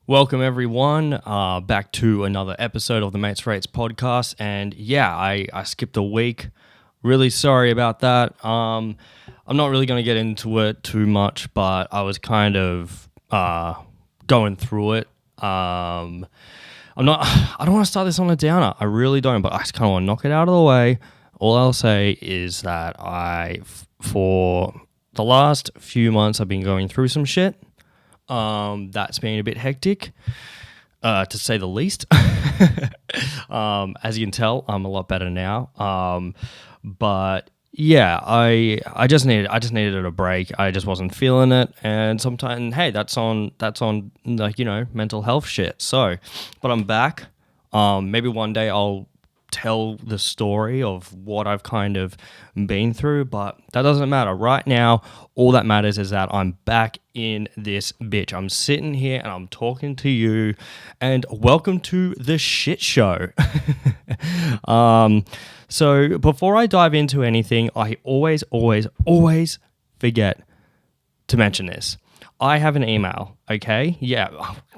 Welcome everyone, back to another episode of the Mates Rates podcast. And yeah, I skipped a week. Really sorry about that. I'm not really going to get into it too much, but I was kind of going through it. I don't want to start this on a downer. I really don't, but I just kind of want to knock it out of the way. All I'll say is that for the last few months, I've been going through some shit. That's been a bit hectic, to say the least. As you can tell, I'm a lot better now. But yeah, I just needed a break. I just wasn't feeling it, and sometimes, hey, that's on like, mental health shit. So, but I'm back. Maybe one day I'll tell the story of what I've kind of been through, but that doesn't matter. Right now, all that matters is that I'm back in this bitch. I'm sitting here and I'm talking to you, and welcome to the shit show. So before I dive into anything, I always forget to mention this. I have an email, okay? Yeah,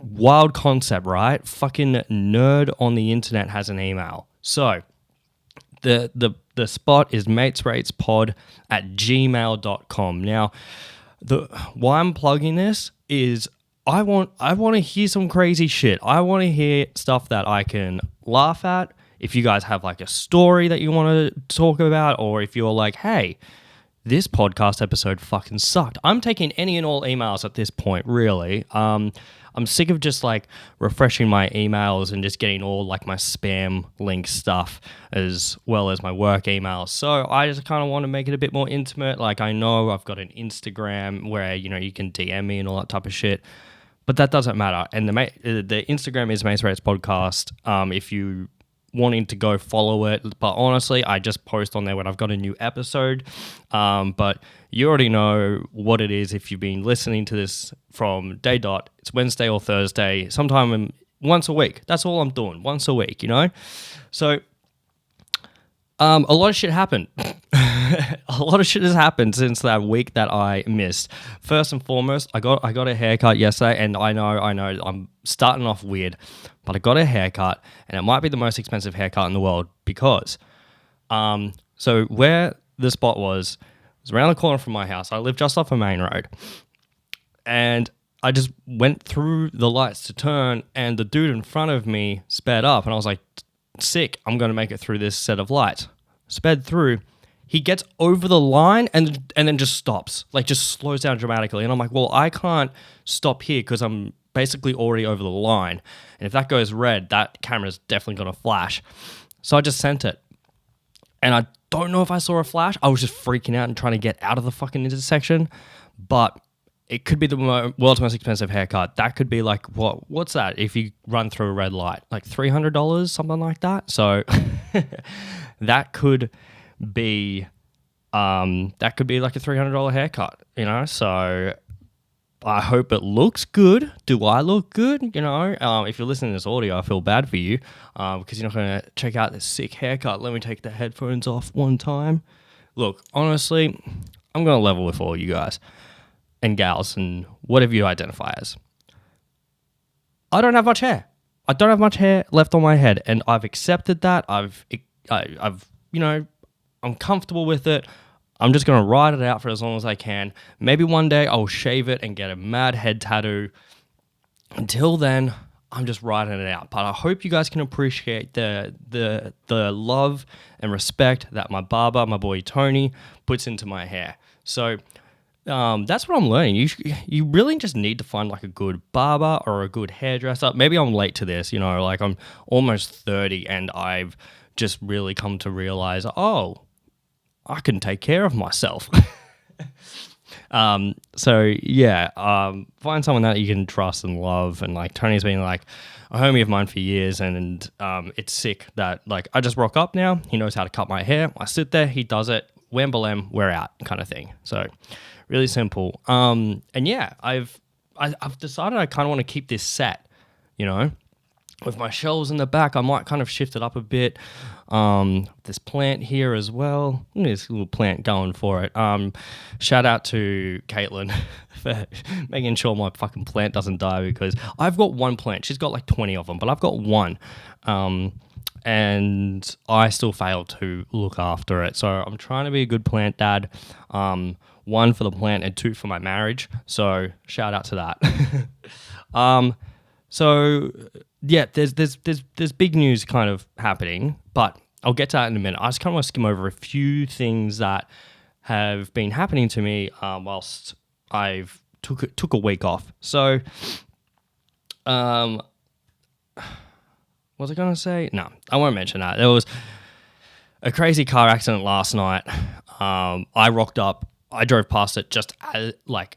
wild concept, right? Fucking nerd on the internet has an email. So the spot is matesratespod@gmail.com. Now, why I'm plugging this is I want to hear some crazy shit. I want to hear stuff that I can laugh at. If you guys have like a story that you want to talk about, or if you're like, hey, this podcast episode fucking sucked, I'm taking any and all emails at this point, really. I'm sick of just like refreshing my emails and just getting all like my spam link stuff as well as my work emails. So I just kind of want to make it a bit more intimate. Like, I know I've got an Instagram where, you can DM me and all that type of shit, but that doesn't matter. And the Instagram is Mates Rates Podcast. If you wanting to go follow it, but honestly, I just post on there when I've got a new episode. But you already know what it is if you've been listening to this from day dot. It's Wednesday or Thursday, sometime once a week. That's all I'm doing, once a week, So a lot of shit happened. A lot of shit has happened since that week that I missed. First and foremost, I got a haircut yesterday, and I know I'm starting off weird, but I got a haircut, and it might be the most expensive haircut in the world because, so where the spot was around the corner from my house. I live just off a main road, and I just went through the lights to turn, and the dude in front of me sped up, and I was like, sick, I'm going to make it through this set of lights. Sped through. He gets over the line and then just stops, like just slows down dramatically. And I'm like, well, I can't stop here because I'm basically already over the line. And if that goes red, that camera's definitely going to flash. So I just sent it. And I don't know if I saw a flash. I was just freaking out and trying to get out of the fucking intersection. But it could be the world's most expensive haircut. That could be like, what's that if you run through a red light? Like $300, something like that. So that could be like a $300 haircut, so I hope it looks good. Do I look good? If you're listening to this audio, I feel bad for you because you're not going to check out this sick haircut. Let me take the headphones off one time. Look, honestly, I'm going to level with all you guys and gals and whatever you identify as. I don't have much hair. I don't have much hair left on my head, and I've accepted that. I've I'm comfortable with it. I'm just going to ride it out for as long as I can. Maybe one day I'll shave it and get a mad head tattoo. Until then, I'm just riding it out. But I hope you guys can appreciate the love and respect that my barber, my boy Tony, puts into my hair. So that's what I'm learning. You really just need to find like a good barber or a good hairdresser. Maybe I'm late to this, like I'm almost 30 and I've just really come to realize, I can take care of myself. So yeah, find someone that you can trust and love. And like Tony's been like a homie of mine for years, and it's sick that like I just rock up now. He knows how to cut my hair. I sit there, he does it. Wham-balem, we're out, kind of thing. So really simple. And yeah, I've decided I kind of want to keep this set. with my shelves in the back, I might kind of shift it up a bit. This plant here as well. There's a little plant going for it. Shout out to Caitlin for making sure my fucking plant doesn't die, because I've got one plant. She's got like 20 of them, but I've got one. And I still fail to look after it. So I'm trying to be a good plant dad. One for the plant and two for my marriage. So shout out to that. So yeah, there's big news kind of happening, but I'll get to that in a minute. I just kind of want to skim over a few things that have been happening to me whilst I've took a week off. So, what was I going to say? No, I won't mention that. There was a crazy car accident last night. I rocked up. I drove past it just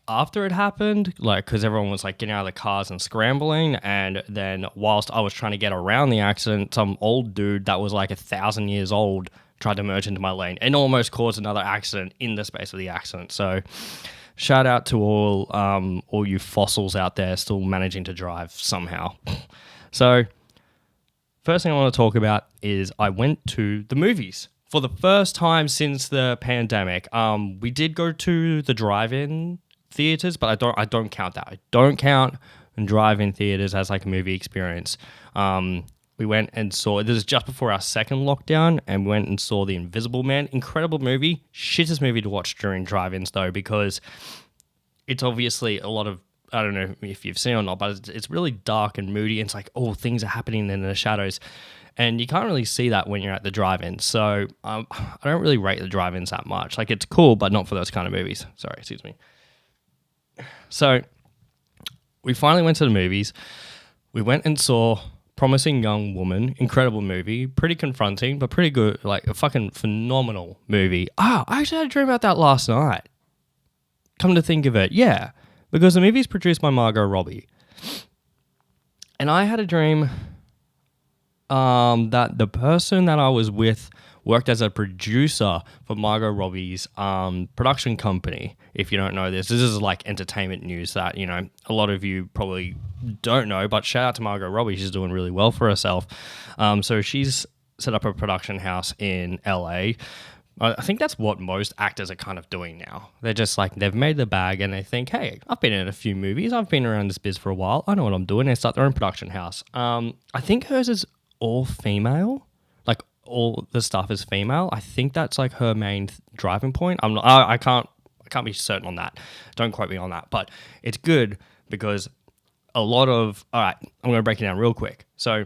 after it happened, because everyone was getting out of the cars and scrambling. And then whilst I was trying to get around the accident, some old dude that was 1,000 years old tried to merge into my lane and almost caused another accident in the space of the accident. So shout out to all you fossils out there still managing to drive somehow. So first thing I want to talk about is I went to the movies. For the first time since the pandemic. We did go to the drive-in theaters, but I don't count that. I don't count drive-in theaters as a movie experience. We went and saw, this is just before our second lockdown, and we went and saw The Invisible Man. Incredible movie. Shittest movie to watch during drive-ins though, because it's obviously a lot of, I don't know if you've seen it or not, but it's really dark and moody. And it's things are happening in the shadows. And you can't really see that when you're at the drive-in. So I don't really rate the drive-ins that much. It's cool, but not for those kind of movies. Sorry, excuse me. So we finally went to the movies. We went and saw Promising Young Woman. Incredible movie. Pretty confronting, but pretty good. A fucking phenomenal movie. I actually had a dream about that last night. Come to think of it. Yeah. Because the movie's produced by Margot Robbie. And I had a dream that the person that I was with worked as a producer for Margot Robbie's production company. If you don't know this is entertainment news that, a lot of you probably don't know, but shout out to Margot Robbie. She's doing really well for herself. So she's set up a production house in LA. I think that's what most actors are kind of doing now. They're just they've made the bag and they think, hey, I've been in a few movies. I've been around this biz for a while. I know what I'm doing. They start their own production house. I think hers is all female. All the stuff is female. I think that's her main driving point. I can't be certain on that. Don't quote me on that. But it's good because all right, I'm going to break it down real quick. So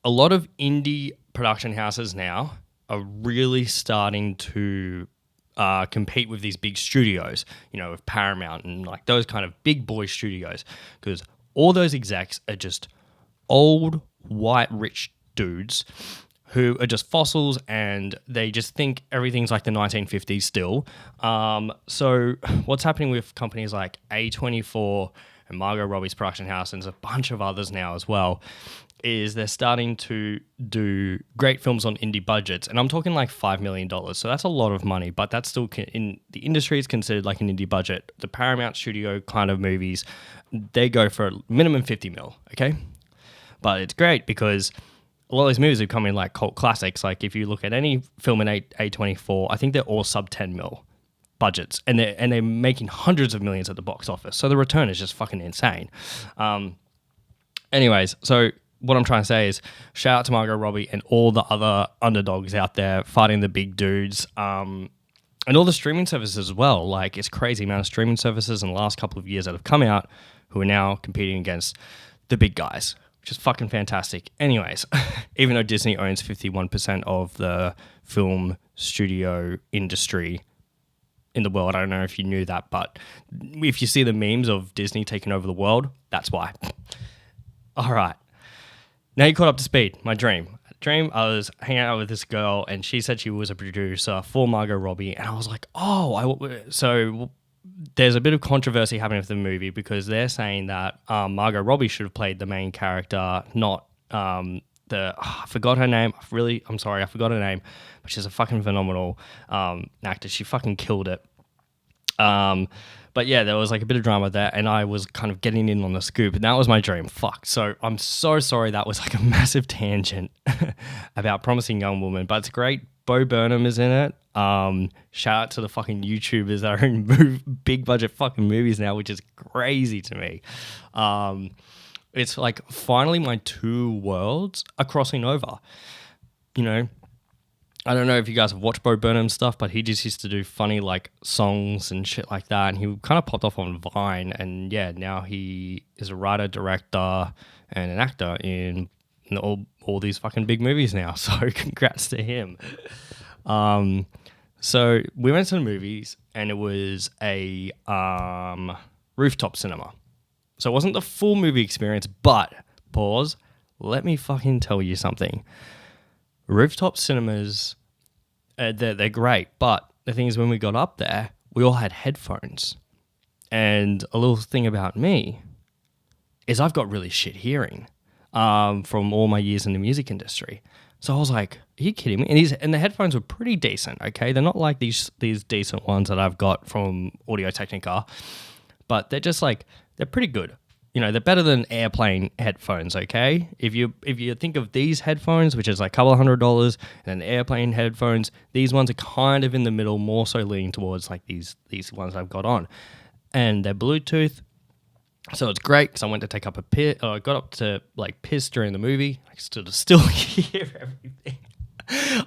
a lot of indie production houses now are really starting to compete with these big studios, with Paramount and those kind of big boy studios, because all those execs are just old, white, rich dudes who are just fossils and they just think everything's the 1950s still. So what's happening with companies like A24 and Margot Robbie's production house, and there's a bunch of others now as well, is they're starting to do great films on indie budgets. And I'm talking $5 million. So that's a lot of money, but that's still in the industry is considered an indie budget. The Paramount studio kind of movies, they go for minimum 50 mil, okay? But it's great because a lot of these movies have come in cult classics. If you look at any film in A24, I think they're all sub 10 mil budgets, and they're making hundreds of millions at the box office. So the return is just fucking insane. Anyways, so what I'm trying to say is shout out to Margot Robbie and all the other underdogs out there fighting the big dudes. And all the streaming services as well. It's crazy amount of streaming services in the last couple of years that have come out who are now competing against the big guys, which is fucking fantastic. Anyways, even though Disney owns 51% of the film studio industry in the world, I don't know if you knew that, but if you see the memes of Disney taking over the world, that's why. All right. Now you caught up to speed. My dream. I was hanging out with this girl and she said she was a producer for Margot Robbie. And I was like, so there's a bit of controversy happening with the movie because they're saying that Margot Robbie should have played the main character, not I forgot her name. I'm sorry, I forgot her name, but she's a fucking phenomenal actor. She fucking killed it. But yeah, there was like a bit of drama there, and I was kind of getting in on the scoop, and that was my dream. Fuck. So I'm so sorry that was like a massive tangent about Promising Young Woman, but it's great. Bo Burnham is in it. Shout out to the fucking YouTubers that are in big budget fucking movies now, which is crazy to me. It's like finally my two worlds are crossing over. You know, I don't know if you guys have watched Bo Burnham's stuff, but he just used to do funny like songs and shit like that. And he kind of popped off on Vine. And yeah, now he is a writer, director, and an actor in all these fucking big movies now. So congrats to him. So we went to the movies, and it was a rooftop cinema. So it wasn't the full movie experience, but pause. Let me fucking tell you something. Rooftop cinemas, they're great, but the thing is, when we got up there, we all had headphones. And a little thing about me is I've got really shit hearing from all my years in the music industry. So I was like, are you kidding me? And the headphones were pretty decent, okay? They're not like these decent ones that I've got from Audio-Technica, but they're just like, they're pretty good. You know, they're better than airplane headphones, okay? If you think of these headphones, which is like a couple $100, and then airplane headphones, these ones are kind of in the middle, more so leaning towards like these ones I've got on. And they're Bluetooth, so it's great because I went to take up a piss. I got up to like piss during the movie. I could still hear everything.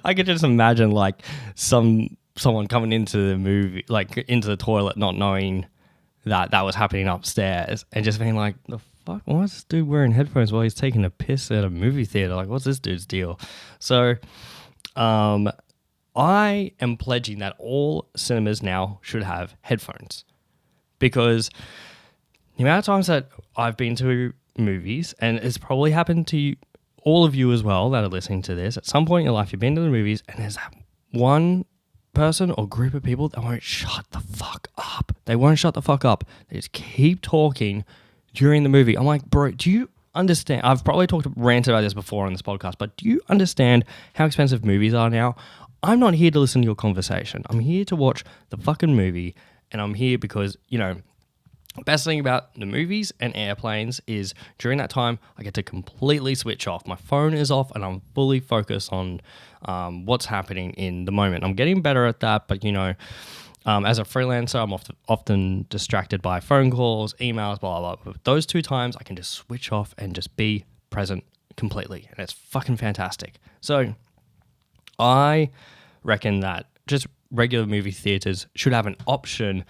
I could just imagine like someone coming into the movie, like into the toilet, not knowing that was happening upstairs, and just being like, the fuck, why is this dude wearing headphones while he's taking a piss at a movie theater? Like, what's this dude's deal? So I am pledging that all cinemas now should have headphones, because the amount of times that I've been to movies, and it's probably happened to all of you as well that are listening to this, at some point in your life you've been to the movies, and there's that one person or group of people that won't shut the fuck up. They won't shut the fuck up. They just keep talking during the movie. I'm like, bro, do you understand? I've probably ranted about this before on this podcast, but do you understand how expensive movies are now? I'm not here to listen to your conversation. I'm here to watch the fucking movie, and I'm here because, you know, best thing about the movies and airplanes is during that time, I get to completely switch off. My phone is off and I'm fully focused on what's happening in the moment. I'm getting better at that, but, you know, as a freelancer, I'm often distracted by phone calls, emails, blah, blah, blah. But those two times, I can just switch off and just be present completely. And it's fucking fantastic. So I reckon that just regular movie theaters should have an option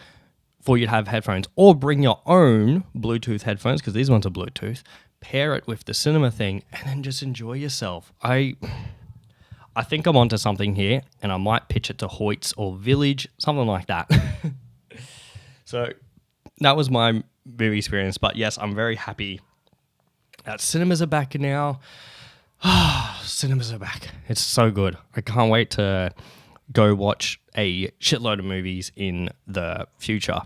for you to have headphones, or bring your own Bluetooth headphones, because these ones are Bluetooth, pair it with the cinema thing, and then just enjoy yourself. I think I'm onto something here, and I might pitch it to Hoyts or Village, something like that. So that was my movie experience, but yes, I'm very happy that cinemas are back now. Cinemas are back. It's so good. I can't wait to go watch a shitload of movies in the future.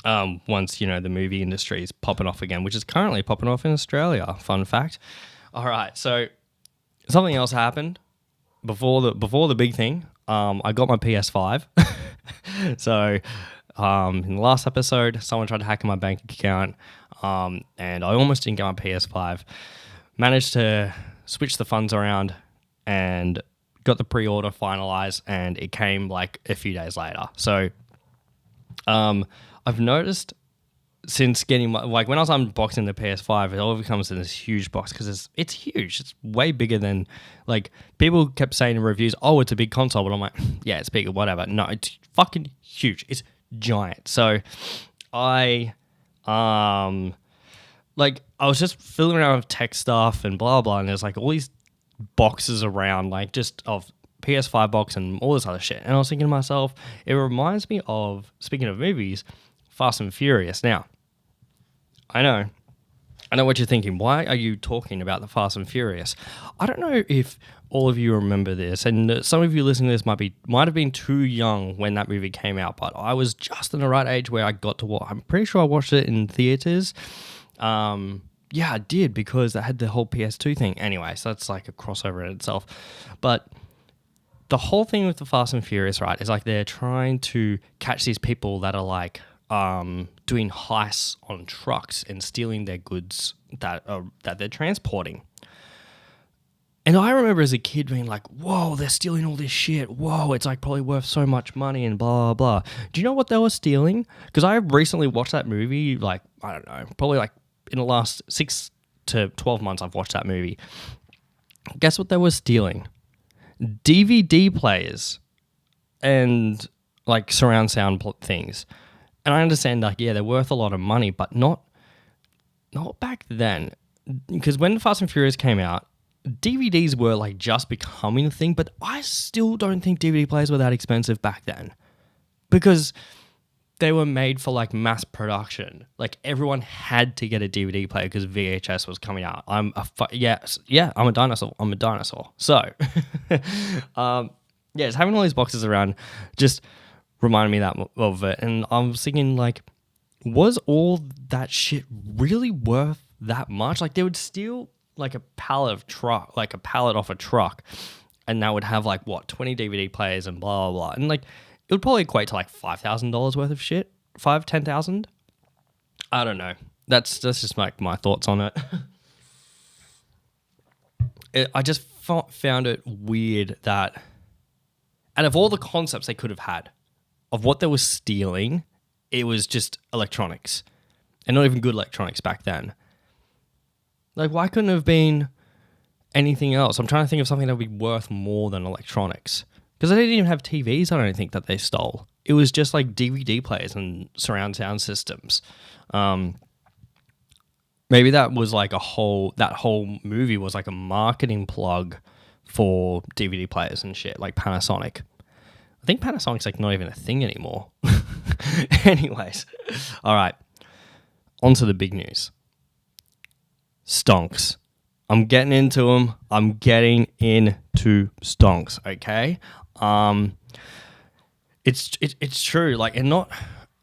Once, you know, the movie industry is popping off again, which is currently popping off in Australia. Fun fact. All right, so something else happened before the big thing. I got my PS5. So in the last episode, someone tried to hack my bank account, and I almost didn't get my PS5. Managed to switch the funds around and got the pre-order finalized, and it came like a few days later. So I've noticed since getting like when I was unboxing the PS5, it all comes in this huge box because it's huge. It's way bigger than, like, people kept saying in reviews, oh, it's a big console, but I'm like, yeah, it's bigger, whatever. No, it's fucking huge. It's giant. So I was just filling around with tech stuff and blah blah, and there's like all these boxes around, like just of PS5 box and all this other shit. And I was thinking to myself, it reminds me of, speaking of movies, Fast and Furious. Now, I know what you're thinking. Why are you talking about the Fast and Furious? I don't know if all of you remember this, and some of you listening to this might have been too young when that movie came out, but I was just in the right age where I got to watch. I'm pretty sure I watched it in theaters. Yeah, I did, because I had the whole PS2 thing. Anyway, so that's like a crossover in itself. But the whole thing with the Fast and Furious, right, is like they're trying to catch these people that are like doing heists on trucks and stealing their goods that they're transporting. And I remember as a kid being like, whoa, they're stealing all this shit. Whoa, it's like probably worth so much money and blah, blah, blah. Do you know what they were stealing? Because I recently watched that movie, like, I don't know, probably like in the last 6 to 12 months I've watched that movie. Guess what they were stealing? DVD players and like surround sound things. And I understand, like, yeah, they're worth a lot of money, but not back then. Because when Fast and Furious came out, DVDs were like just becoming a thing, but I still don't think DVD players were that expensive back then because they were made for like mass production. Like everyone had to get a DVD player because VHS was coming out. I'm a dinosaur. I'm a dinosaur. So, it's having all these boxes around just reminded me of it, and I was thinking like, was all that shit really worth that much? Like they would steal like a pallet off a truck, and that would have like 20 DVD players and blah blah blah, and like it would probably equate to like $5,000 worth of shit, 10,000. I don't know. That's just like my thoughts on it. I just found it weird that out of all the concepts they could have had of what they were stealing, it was just electronics, and not even good electronics back then. Like, why couldn't it have been anything else? I'm trying to think of something that would be worth more than electronics. Because they didn't even have TVs, I don't think, that they stole. It was just like DVD players and surround sound systems. Maybe that was like that whole movie was like a marketing plug for DVD players and shit, like Panasonic. I think Panasonic's like not even a thing anymore. Anyways, all right, on to the big news. Stonks. I'm getting into them. I'm getting into stonks. Okay. It's true. Like, and not.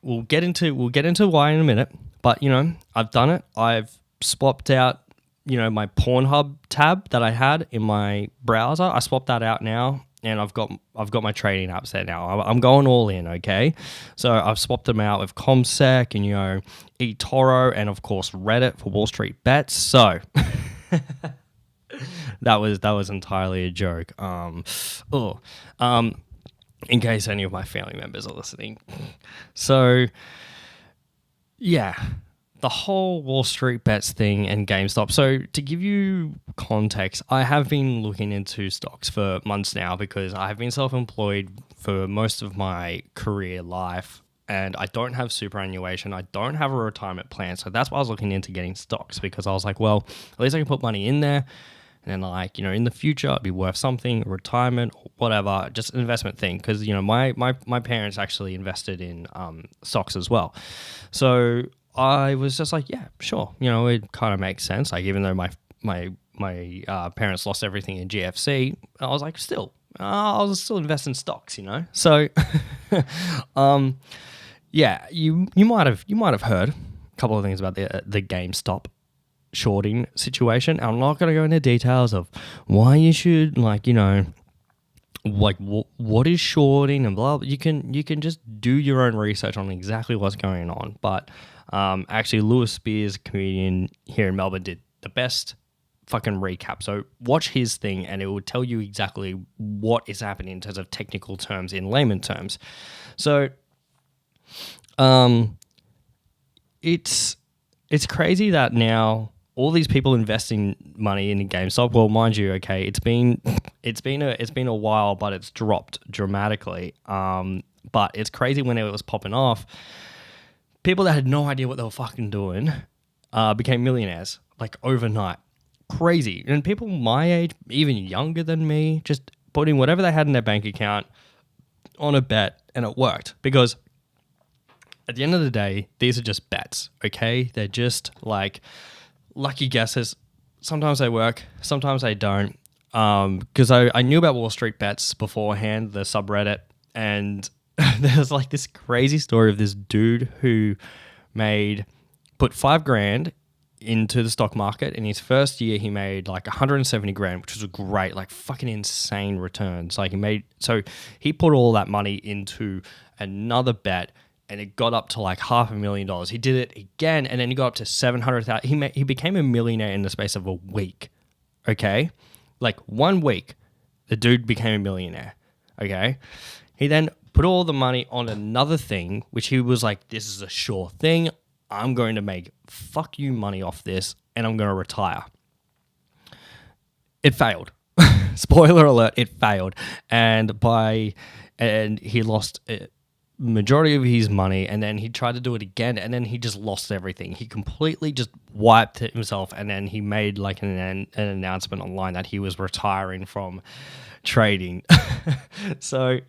We'll get into why in a minute. But you know, I've done it. I've swapped out, my Pornhub tab that I had in my browser. I swapped that out now, and I've got my trading apps there now. I'm going all in. Okay. So I've swapped them out with ComSec and eToro, and of course Reddit for Wall Street bets. So that was entirely a joke. In case any of my family members are listening. So yeah, the whole Wall Street bets thing and GameStop. So to give you context, I have been looking into stocks for months now because I have been self-employed for most of my career life. And I don't have superannuation. I don't have a retirement plan. So that's why I was looking into getting stocks, because I was like, well, at least I can put money in there. And then in the future, it'd be worth something, retirement, or whatever, just an investment thing. Because, my parents actually invested in stocks as well. So I was just like, yeah, sure. It kind of makes sense. Like, even though my parents lost everything in GFC, I was like, I was still investing in stocks, So, yeah, you might have heard a couple of things about the GameStop shorting situation. I'm not going to go into details of why you should what is shorting and blah. You can just do your own research on exactly what's going on. But actually, Lewis Spears, comedian here in Melbourne, did the best fucking recap. So watch his thing, and it will tell you exactly what is happening in terms of technical terms, in layman terms. So, it's crazy that now all these people investing money in GameStop. Well, mind you, okay, it's been a while, but it's dropped dramatically. But it's crazy when it was popping off. People that had no idea what they were fucking doing became millionaires like overnight. Crazy. And people my age, even younger than me, just putting whatever they had in their bank account on a bet, and it worked. Because at the end of the day, these are just bets, okay? They're just like lucky guesses. Sometimes they work, sometimes they don't. Because I knew about Wall Street Bets beforehand, the subreddit, and there's like this crazy story of this dude who put $5,000 into the stock market. In his first year, he made like 170 grand, which was a great, like fucking insane returns. Like he put all that money into another bet, and it got up to like $500,000. He did it again, and then he got up to 700,000. He became a millionaire in the space of a week. Okay, like 1 week, the dude became a millionaire. Okay, he then put all the money on another thing, which he was like, this is a sure thing. I'm going to make fuck you money off this, and I'm going to retire. It failed. Spoiler alert, it failed. And he lost a majority of his money, and then he tried to do it again, and then he just lost everything. He completely just wiped himself, and then he made like an announcement online that he was retiring from trading. So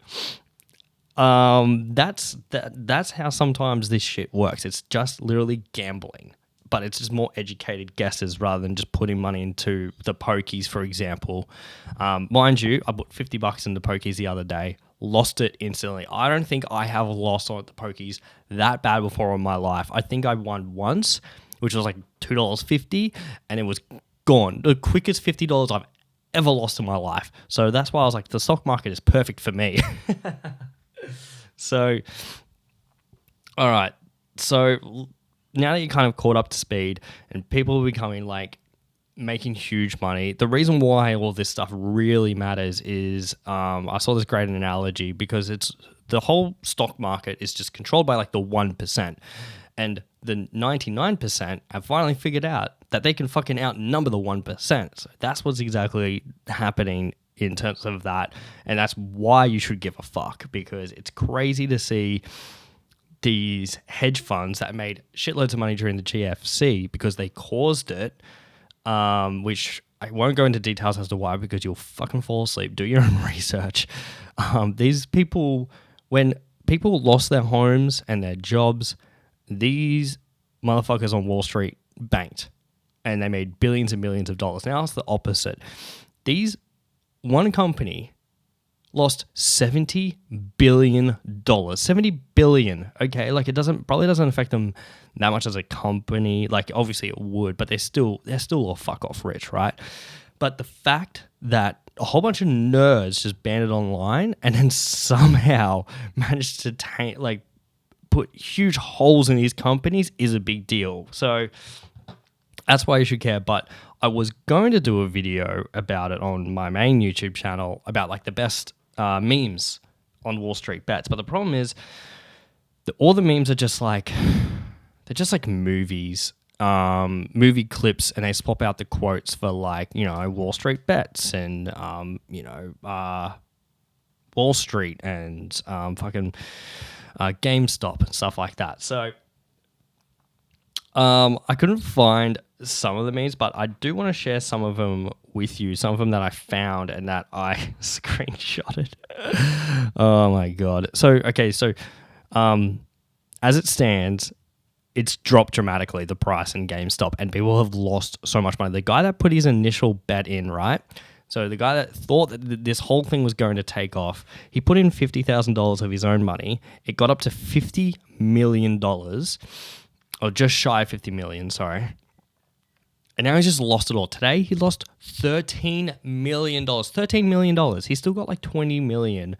that's how sometimes this shit works. It's just literally gambling, but it's just more educated guesses rather than just putting money into the pokies, for example. Mind you, I put $50 into pokies the other day, lost it instantly. I don't think I have lost on the pokies that bad before in my life. I think I won once, which was like $2.50, and it was gone. The quickest $50 I've ever lost in my life. So that's why I was like, the stock market is perfect for me. So, all right. So now that you're kind of caught up to speed and people are becoming like making huge money, the reason why all this stuff really matters is I saw this great analogy, because it's the whole stock market is just controlled by like the 1%, and the 99% have finally figured out that they can fucking outnumber the 1%. So that's what's exactly happening in terms of that, and that's why you should give a fuck, because it's crazy to see these hedge funds that made shitloads of money during the GFC because they caused it, which I won't go into details as to why, because you'll fucking fall asleep. Do your own research. These people, when people lost their homes and their jobs, these motherfuckers on Wall Street banked, and they made billions and millions of dollars. Now it's the opposite. One company lost $70 billion. $70 billion. Okay, like probably doesn't affect them that much as a company. Like obviously it would, but they're still all fuck off rich, right? But the fact that a whole bunch of nerds just banned it online and then somehow managed to put huge holes in these companies is a big deal. So that's why you should care. But I was going to do a video about it on my main YouTube channel about like the best memes on Wall Street bets. But the problem is that all the memes are just like, they're just like movies, movie clips, and they swap out the quotes for like, Wall Street bets and, Wall Street and fucking GameStop and stuff like that. So I couldn't find some of the memes, but I do want to share some of them with you, some of them that I found and that I screenshotted. Oh my God. So as it stands, it's dropped dramatically, the price in GameStop, and people have lost so much money. The guy that put his initial bet in, right? So the guy that thought that this whole thing was going to take off, he put in $50,000 of his own money. It got up to $50 million, or just shy of 50 million, sorry. And now he's just lost it all. Today, he lost $13 million. $13 million. He's still got like 20 million.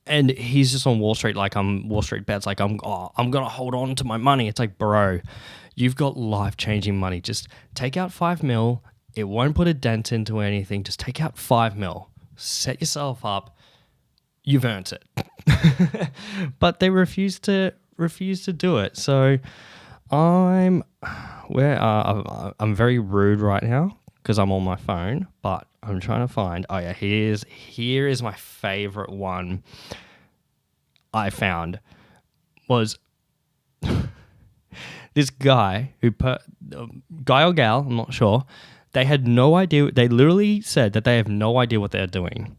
And he's just on Wall Street, like Wall Street bets, like I'm going to hold on to my money. It's like, bro, you've got life-changing money. Just take out 5 mil. It won't put a dent into anything. Just take out 5 mil. Set yourself up. You've earned it. But they refuse to do it. So I'm very rude right now because I'm on my phone, but I'm trying to find. Oh yeah, here is my favorite one. I found was this guy guy or gal, I'm not sure. They had no idea. They literally said that they have no idea what they're doing,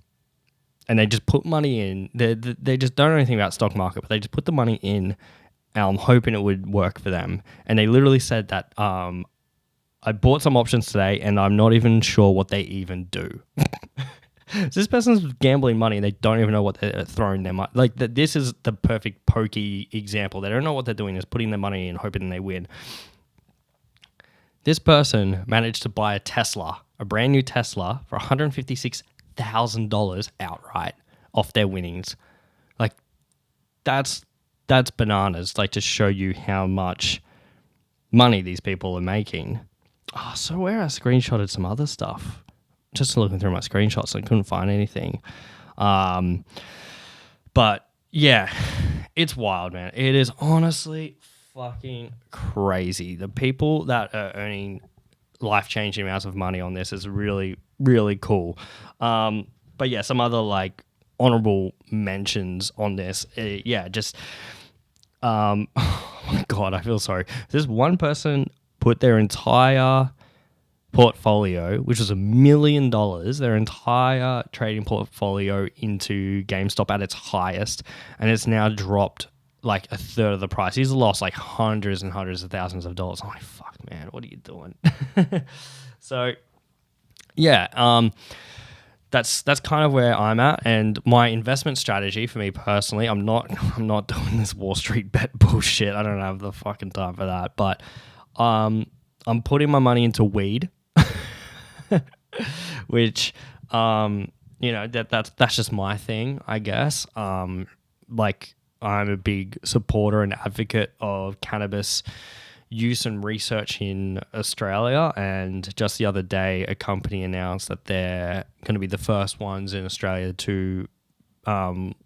and they just put money in. They just don't know anything about stock market, but they just put the money in. And I'm hoping it would work for them. And they literally said that I bought some options today, and I'm not even sure what they even do. So this person's gambling money, and they don't even know what they're throwing their money. Like this is the perfect pokey example. They don't know what they're doing. Is putting their money in, hoping they win. This person managed to buy a Tesla, a brand new Tesla, for $156,000 outright off their winnings. Like, that's bananas. Like, to show you how much money these people are making. Oh, so where I screenshotted some other stuff. Just looking through my screenshots, I couldn't find anything. But yeah, it's wild, man. It is honestly fucking crazy. The people that are earning life-changing amounts of money on this is really, really cool. But yeah, some other like honorable mentions on this. Oh my God, I feel sorry. This one person put their entire portfolio, which was $1 million, their entire trading portfolio into GameStop at its highest, and it's now dropped like a third of the price. He's lost like hundreds and hundreds of thousands of dollars. I'm like, fuck, man, what are you doing? So, yeah, that's kind of where I'm at, and my investment strategy for me personally, I'm not doing this Wall Street bet bullshit. I don't have the fucking time for that, but I'm putting my money into weed, which that's just my thing, I guess. Like, I'm a big supporter and advocate of cannabis use and research in Australia, and just the other day a company announced that they're going to be the first ones in Australia to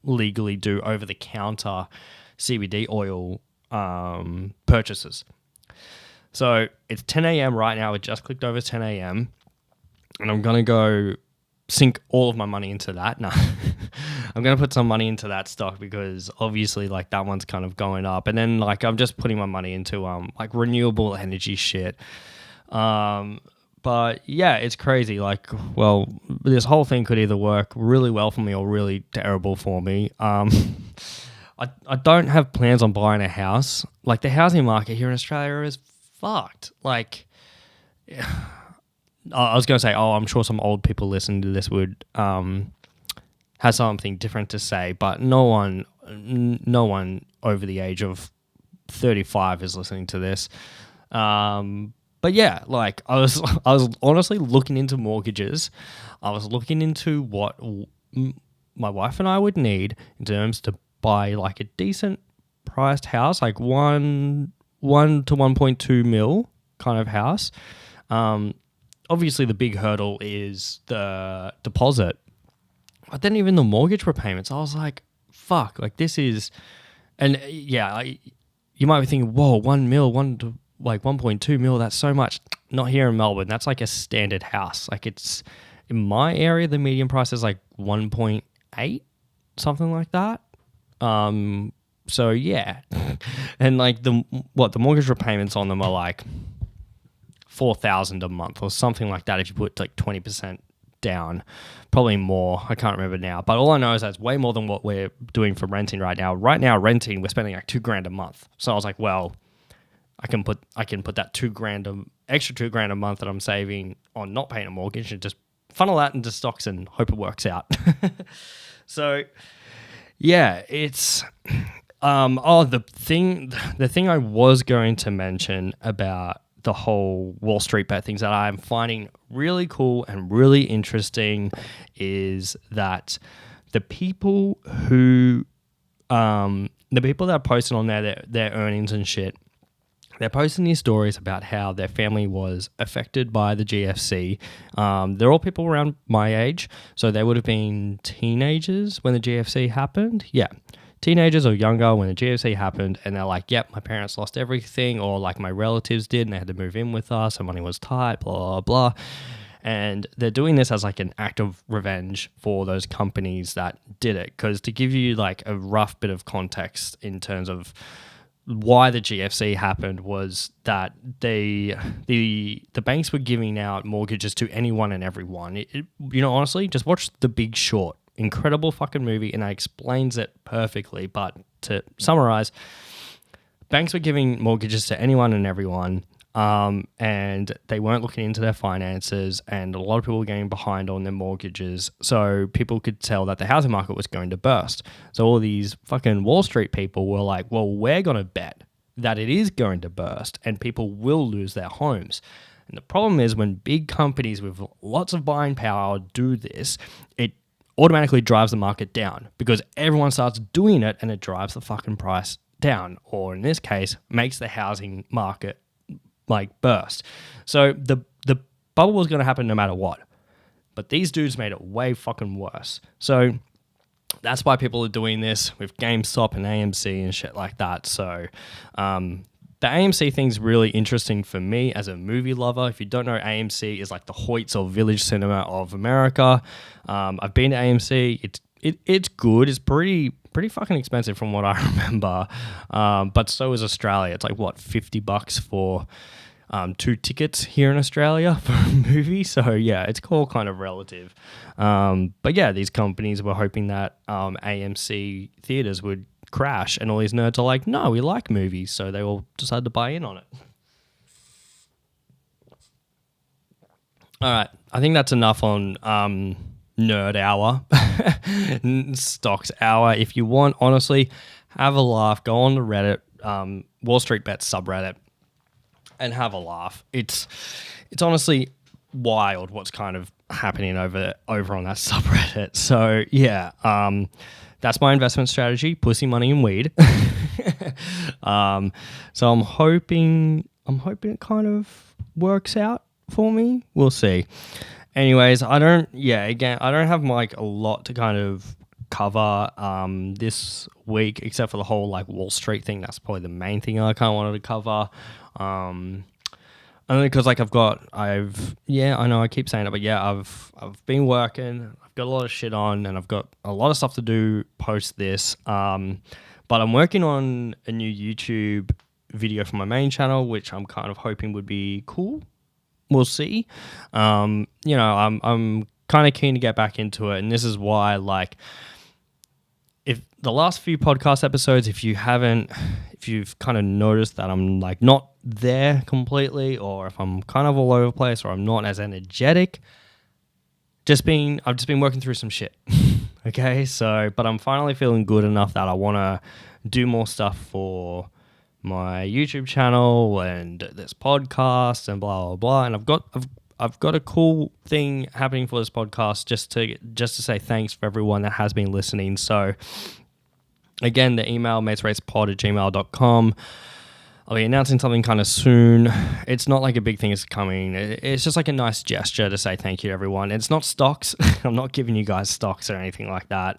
legally do over-the-counter CBD oil purchases. So it's 10 a.m. right now. It just clicked over 10 a.m. and I'm going to go sink all of my money into that. No, I'm going to put some money into that stock because obviously like that one's kind of going up. And then like I'm just putting my money into like renewable energy shit. But yeah, it's crazy. Like, well, this whole thing could either work really well for me or really terrible for me. I don't have plans on buying a house. Like, the housing market here in Australia is fucked. Like, I was going to say, I'm sure some old people listening to this would have something different to say, but no one over the age of 35 is listening to this. But yeah, like I was honestly looking into mortgages. I was looking into what my wife and I would need in terms to buy like a decent priced house, like 1 to 1.2 mil kind of house. Obviously, the big hurdle is the deposit. But then even the mortgage repayments, I was like, fuck, like this is... And yeah, you might be thinking, whoa, 1 mil, 1.2 mil, that's so much. Not here in Melbourne. That's like a standard house. Like, it's... In my area, the median price is like 1.8, something like that. So yeah. And like the mortgage repayments on them are like $4,000 a month or something like that if you put like 20% down, probably more. I can't remember now, but all I know is that's way more than what we're doing for renting right now. Right now, renting, we're spending like $2,000 a month. So I was like, well, I can put that extra $2,000 a month that I'm saving on not paying a mortgage and just funnel that into stocks and hope it works out. So yeah, it's the thing I was going to mention about the whole Wall Street bet things that I'm finding really cool and really interesting is that the people that are posting on their earnings and shit, they're posting these stories about how their family was affected by the GFC. They're all people around my age, so they would have been teenagers when the GFC happened. Yeah. Teenagers or younger when the GFC happened, and they're like, yep, my parents lost everything, or like my relatives did and they had to move in with us and money was tight, blah, blah, blah. And they're doing this as like an act of revenge for those companies that did it. Because to give you like a rough bit of context in terms of why the GFC happened was that the banks were giving out mortgages to anyone and everyone. Honestly, just watch The Big Short. Incredible fucking movie, and that explains it perfectly. But to summarize, banks were giving mortgages to anyone and everyone, and they weren't looking into their finances, and a lot of people were getting behind on their mortgages, so people could tell that the housing market was going to burst. So all these fucking Wall Street people were like, well, we're going to bet that it is going to burst and people will lose their homes. And the problem is when big companies with lots of buying power do this, it automatically drives the market down because everyone starts doing it and it drives the fucking price down, or in this case, makes the housing market like burst. So the bubble was going to happen no matter what. But these dudes made it way fucking worse. So that's why people are doing this with GameStop and AMC and shit like that. So the AMC thing's really interesting for me as a movie lover. If you don't know, AMC is like the Hoyts or Village Cinema of America. I've been to AMC. It's good. It's pretty fucking expensive from what I remember. But so is Australia. It's like, what, $50 for 2 tickets here in Australia for a movie. So yeah, it's all kind of relative. But yeah, these companies were hoping that AMC theaters would crash, and all these nerds are like, no, we like movies, so they all decided to buy in on it. All right, I think that's enough on nerd hour, stocks hour. If you want, honestly, have a laugh. Go on the Reddit, Wall Street Bets subreddit, and have a laugh. It's honestly wild what's kind of happening over on that subreddit. So yeah, that's my investment strategy: pussy, money, and weed. So I'm hoping it kind of works out for me. We'll see. Anyways, I don't have like a lot to kind of cover this week, except for the whole like Wall Street thing. That's probably the main thing I kind of wanted to cover. Only because like I know I keep saying it, but yeah, I've been working. I've got a lot of shit on, and I've got a lot of stuff to do post this. But I'm working on a new YouTube video for my main channel, which I'm kind of hoping would be cool. We'll see. I'm kind of keen to get back into it, and this is why, like, if the last few podcast episodes, if you've kind of noticed that I'm like not there completely, or if I'm kind of all over the place, or I'm not as energetic, I've just been working through some shit. Okay, so, but I'm finally feeling good enough that I want to do more stuff for my YouTube channel and this podcast and blah blah blah. And I've got a cool thing happening for this podcast just to say thanks for everyone that has been listening. So again, the email matesracespod@gmail.com. I'll be announcing something kind of soon. It's not like a big thing is coming. It's just like a nice gesture to say thank you to everyone. It's not stocks. I'm not giving you guys stocks or anything like that.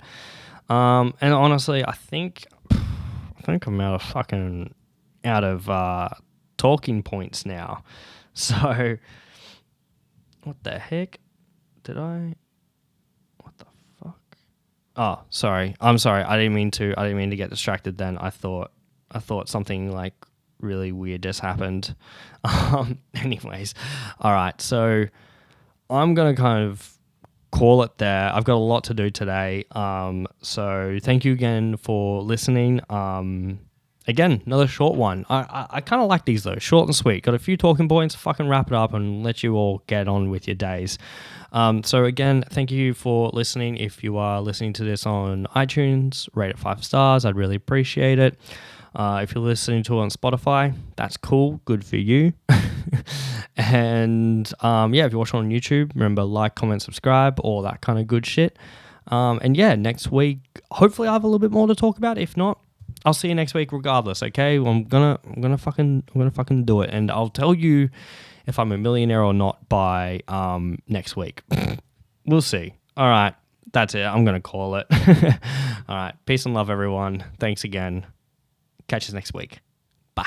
And honestly, I think I'm out of talking points now. So what the heck what the fuck? Oh, sorry. I'm sorry. I didn't mean to get distracted then. I thought something like really weird just happened. Anyways, all right. So I'm going to kind of call it there. I've got a lot to do today. So thank you again for listening. Again, another short one. I kind of like these though, short and sweet. Got a few talking points, fucking wrap it up and let you all get on with your days. So again, thank you for listening. If you are listening to this on iTunes, rate it 5 stars. I'd really appreciate it. If you're listening to it on Spotify, that's cool. Good for you. And if you're watching on YouTube, remember, like, comment, subscribe, all that kind of good shit. And yeah, next week, hopefully I have a little bit more to talk about. If not, I'll see you next week regardless, okay? I'm gonna fucking do it, and I'll tell you if I'm a millionaire or not by next week. We'll see. All right, that's it. I'm gonna call it. All right, peace and love, everyone. Thanks again. Catch us next week. Bye.